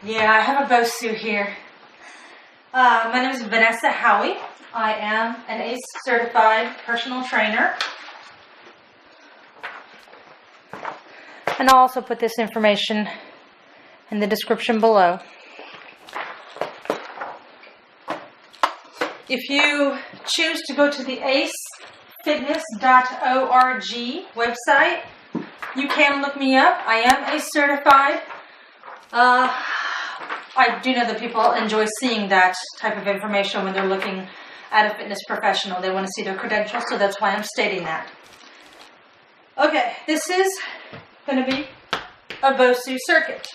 Yeah, I have a Bosu here. My name is Vanessa Howie. I am an ACE certified personal trainer. And I'll also put this information in the description below. If you choose to go to the acefitness.org website, you can look me up. I am ACE certified. I do know that people enjoy seeing that type of information when they're looking at a fitness professional. They want to see their credentials, so that's why I'm stating that. Okay, this is going to be a Bosu circuit.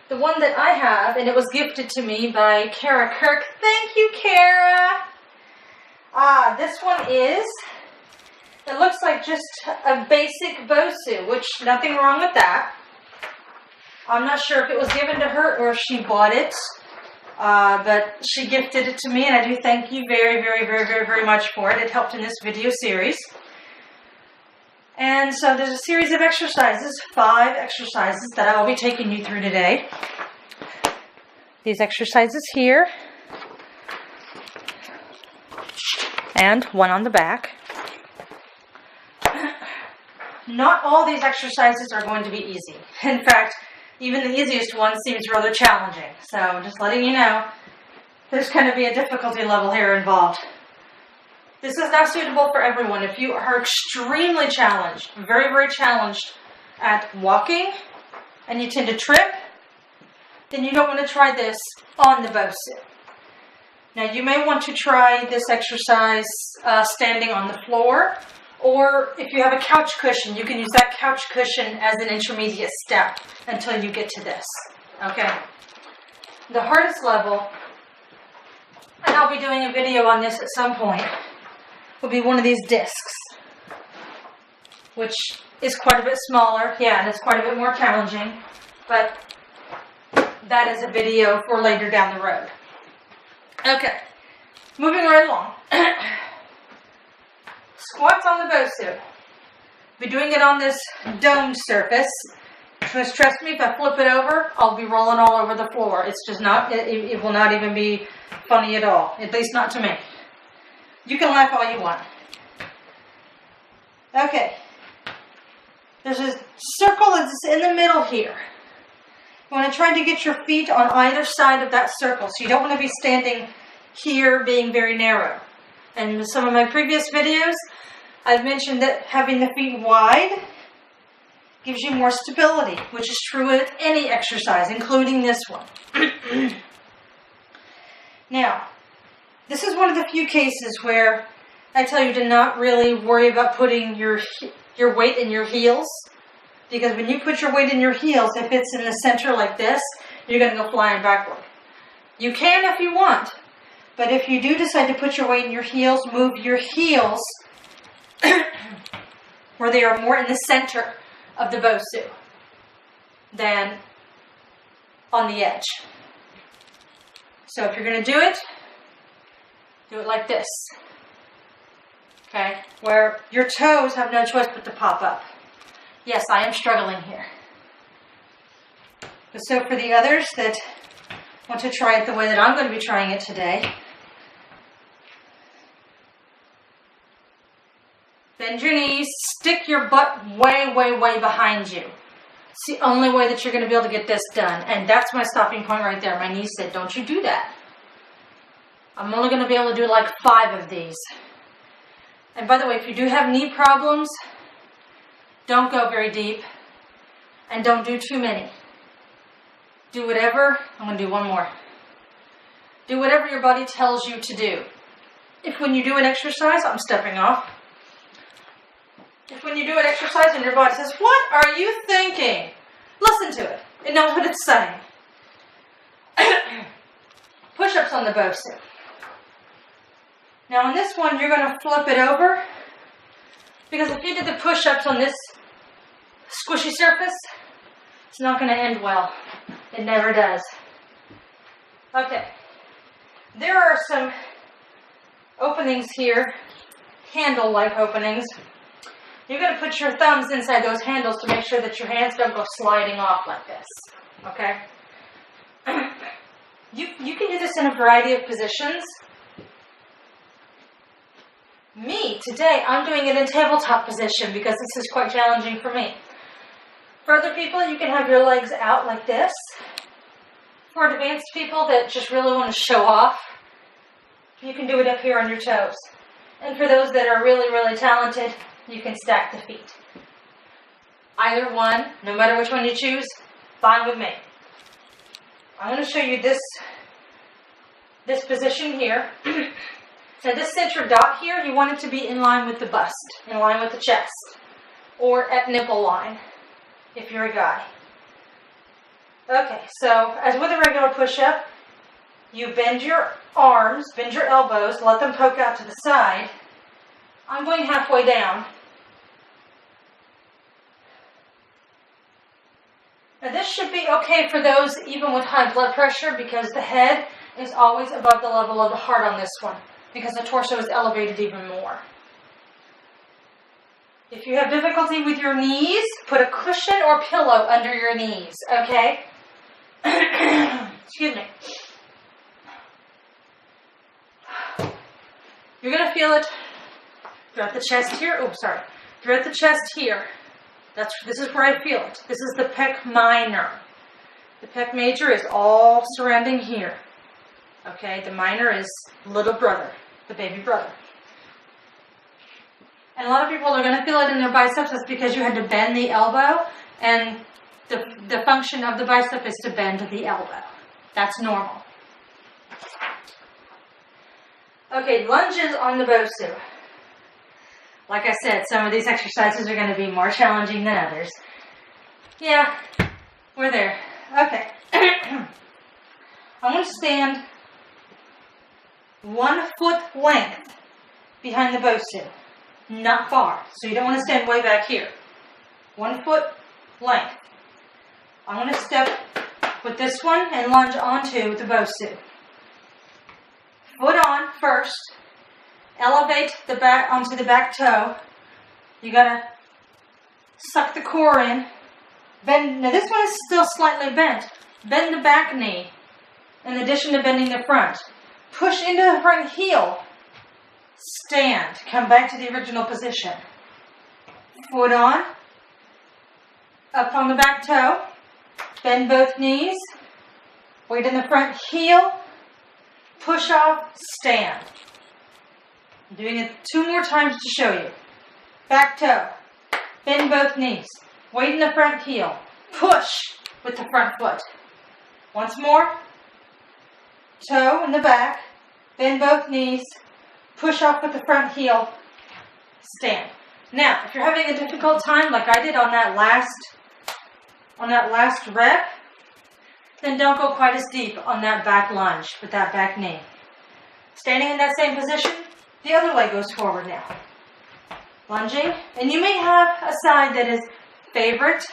The one that I have, and it was gifted to me by Kara Kirk. Thank you, Kara. This one is, it looks like just a basic Bosu, which nothing wrong with that. I'm not sure if it was given to her or if she bought it, but she gifted it to me, and I do thank you very, very, very, very, very much for it. It helped in this video series. And so there's a series of exercises, 5 exercises that I will be taking you through today. These exercises here, and one on the back. Not all these exercises are going to be easy. In fact, even the easiest one seems rather challenging. So just letting you know, there's going to be a difficulty level here involved. This is not suitable for everyone. If you are extremely challenged, very, very challenged at walking, and you tend to trip, then you don't want to try this on the Bosu. Now, you may want to try this exercise standing on the floor, or if you have a couch cushion, you can use that couch cushion as an intermediate step until you get to this. Okay? The hardest level, and I'll be doing a video on this at some point, will be one of these discs, which is quite a bit smaller. Yeah, and it's quite a bit more challenging, but that is a video for later down the road. Okay, moving right along. Squats on the Bosu. Be doing it on this domed surface. Just trust me, if I flip it over, I'll be rolling all over the floor. It's just not, it will not even be funny at all, at least not to me. You can laugh all you want. Okay. There's a circle that's in the middle here. You want to try to get your feet on either side of that circle. So you don't want to be standing here being very narrow. And in some of my previous videos, I've mentioned that having the feet wide gives you more stability, which is true with any exercise, including this one. Now, this is one of the few cases where I tell you to not really worry about putting your weight in your heels. Because when you put your weight in your heels, if it's in the center like this, you're going to go flying backward. You can if you want. But if you do decide to put your weight in your heels, move your heels where they are more in the center of the Bosu than on the edge. So if you're going to do it like this. Okay? Where your toes have no choice but to pop up. Yes, I am struggling here. But so for the others that want to try it the way that I'm going to be trying it today, bend your knees, stick your butt way, way, way behind you. It's the only way that you're going to be able to get this done. And that's my stopping point right there. My knee said, don't you do that. I'm only going to be able to do like 5 of these. And by the way, if you do have knee problems, don't go very deep. And don't do too many. Do whatever, I'm going to do one more. Do whatever your body tells you to do. If when you do an exercise, I'm stepping off. If when you do an exercise and your body says, what are you thinking? Listen to it. It knows what it's saying. Push-ups on the Bosu. Now on this one, you're going to flip it over. Because if you did the push-ups on this squishy surface, it's not going to end well. It never does. Okay. There are some openings here, handle-like openings, you're going to put your thumbs inside those handles to make sure that your hands don't go sliding off like this. Okay? You can do this in a variety of positions. Me, today, I'm doing it in tabletop position because this is quite challenging for me. For other people, you can have your legs out like this. For advanced people that just really want to show off, you can do it up here on your toes. And for those that are really, really talented, you can stack the feet. Either one, no matter which one you choose, fine with me. I'm going to show you this position here. Now this center dot here, you want it to be in line with the bust, in line with the chest, or at nipple line, if you're a guy. Okay, so as with a regular push-up, you bend your arms, bend your elbows, let them poke out to the side. I'm going halfway down. Now this should be okay for those even with high blood pressure because the head is always above the level of the heart on this one because the torso is elevated even more. If you have difficulty with your knees, put a cushion or pillow under your knees, okay? Excuse me. You're going to feel it throughout the chest here. Oh, sorry. Throughout the chest here. This is where I feel it. This is the pec minor. The pec major is all surrounding here. Okay, the minor is little brother, the baby brother. And a lot of people are going to feel it in their biceps. That's because you had to bend the elbow, and the function of the bicep is to bend the elbow. That's normal. Okay, lunges on the Bosu. Like I said, some of these exercises are going to be more challenging than others. Yeah, we're there. Okay. I'm going to stand 1 foot length behind the Bosu. Not far. So you don't want to stand way back here. 1 foot length. I'm going to step with this one and lunge onto the Bosu. Foot on first. Elevate the back onto the back toe. You gotta suck the core in. Bend. Now this one is still slightly bent. Bend the back knee in addition to bending the front. Push into the front heel. Stand. Come back to the original position. Foot on. Up on the back toe. Bend both knees. Weight in the front heel. Push off. Stand. I'm doing it 2 more times to show you. Back toe. Bend both knees. Weight in the front heel. Push with the front foot. Once more. Toe in the back. Bend both knees. Push off with the front heel. Stand. Now, if you're having a difficult time like I did on that last rep, then don't go quite as deep on that back lunge with that back knee. Standing in that same position, the other leg goes forward now. Lunging. And you may have a side that is favorite,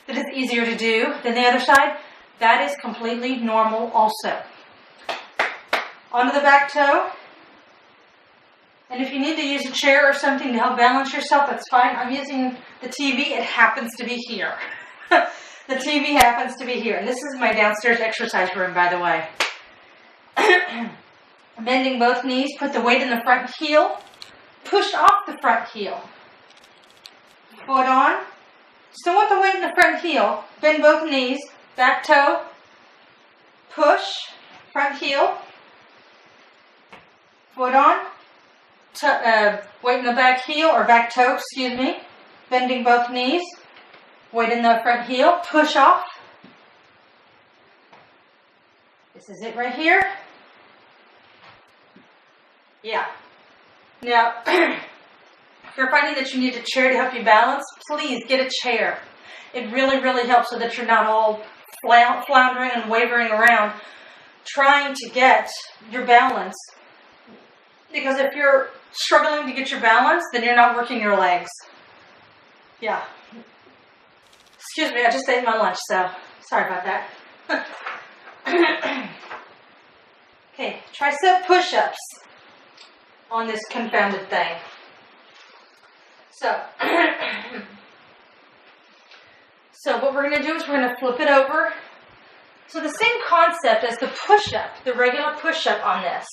that is easier to do than the other side. That is completely normal also. Onto the back toe. And if you need to use a chair or something to help balance yourself, that's fine. I'm using the TV. It happens to be here. The TV happens to be here. And this is my downstairs exercise room, by the way. Bending both knees, put the weight in the front heel. Push off the front heel. Foot on. Still want the weight in the front heel. Bend both knees. Back toe. Push. Front heel. Foot on. Weight in the back heel, or back toe, excuse me. Bending both knees. Weight in the front heel. Push off. This is it right here. Yeah. Now, if you're finding that you need a chair to help you balance, please get a chair. It really, really helps so that you're not all floundering and wavering around trying to get your balance. Because if you're struggling to get your balance, then you're not working your legs. Yeah. Excuse me, I just ate my lunch, so sorry about that. Okay, tricep push-ups on this confounded thing. So, so what we're going to do is we're going to flip it over. So the same concept as the push-up, the regular push-up on this,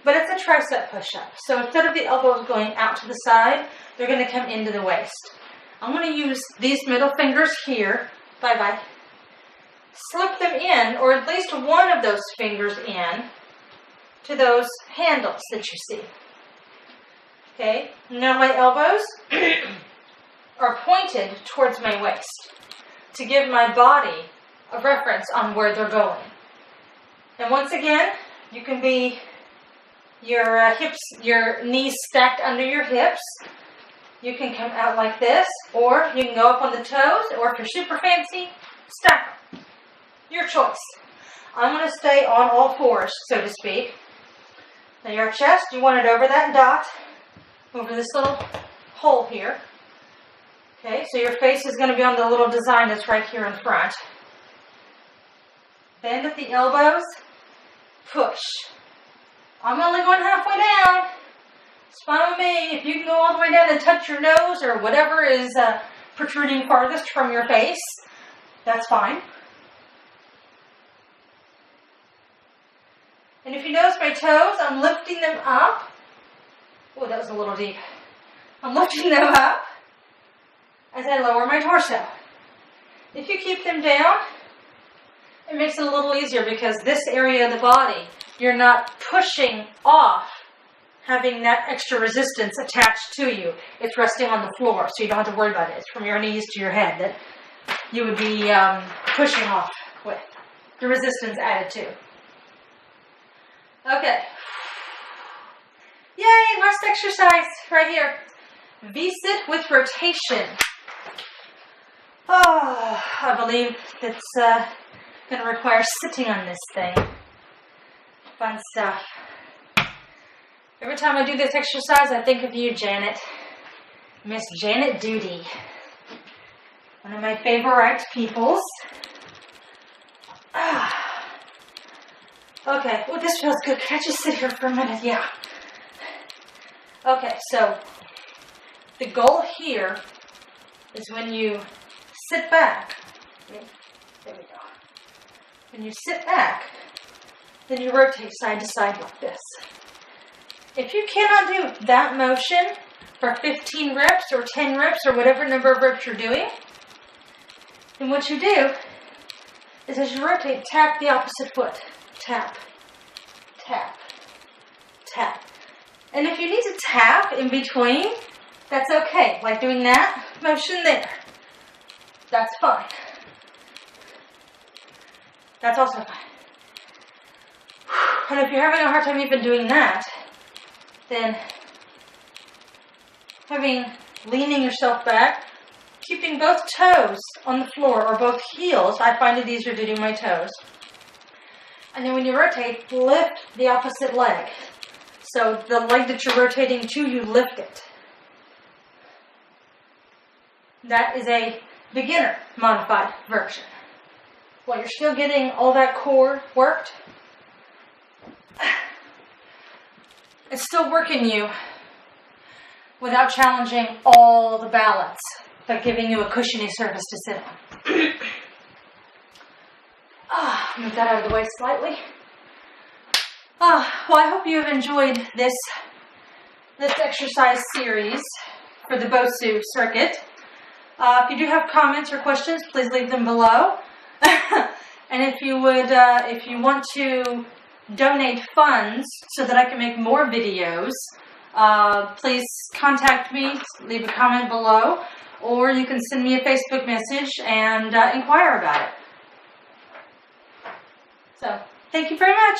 but it's a tricep push-up. So instead of the elbows going out to the side, they're going to come into the waist. I'm going to use these middle fingers here, bye-bye, slip them in, or at least one of those fingers in, to those handles that you see. Okay, now my elbows are pointed towards my waist to give my body a reference on where they're going. And once again, you can be your hips, your knees stacked under your hips. You can come out like this, or you can go up on the toes, or if you're super fancy, stack them. Your choice. I'm going to stay on all fours, so to speak. Now your chest, you want it over that dot, over this little hole here. Okay, so your face is going to be on the little design that's right here in front. Bend at the elbows, push. I'm only going halfway down. It's fine with me. If you can go all the way down and touch your nose or whatever is protruding farthest from your face, that's fine. And if you notice my toes, I'm lifting them up. Oh, that was a little deep. I'm lifting them up as I lower my torso. If you keep them down, it makes it a little easier because this area of the body, you're not pushing off, having that extra resistance attached to you. It's resting on the floor, so you don't have to worry about it. It's from your knees to your head that you would be pushing off with. The resistance added to. Okay. Yay, last exercise right here. V-sit with rotation. Oh, I believe it's going to require sitting on this thing. Fun stuff. Every time I do this exercise, I think of you, Janet. Miss Janet Doody. One of my favorite peoples. Okay, well, this feels good. Can I just sit here for a minute? Yeah. Okay, so the goal here is when you sit back. There we go. When you sit back, then you rotate side to side like this. If you cannot do that motion for 15 reps or 10 reps or whatever number of reps you're doing, then what you do is as you rotate, tap the opposite foot. Tap, tap, tap. And if you need to tap in between, that's okay. Like doing that motion there. That's fine. That's also fine. And if you're having a hard time even doing that, then leaning yourself back, keeping both toes on the floor or both heels. I find it easier to do my toes. And then when you rotate, lift the opposite leg. So the leg that you're rotating to, you lift it. That is a beginner modified version. While you're still getting all that core worked, it's still working you without challenging all the balance, but giving you a cushiony surface to sit on. Move that out of the way slightly. Well, I hope you have enjoyed this exercise series for the Bosu circuit. If you do have comments or questions, please leave them below. And if you want to donate funds so that I can make more videos, please contact me, leave a comment below, or you can send me a Facebook message and inquire about it. So, thank you very much.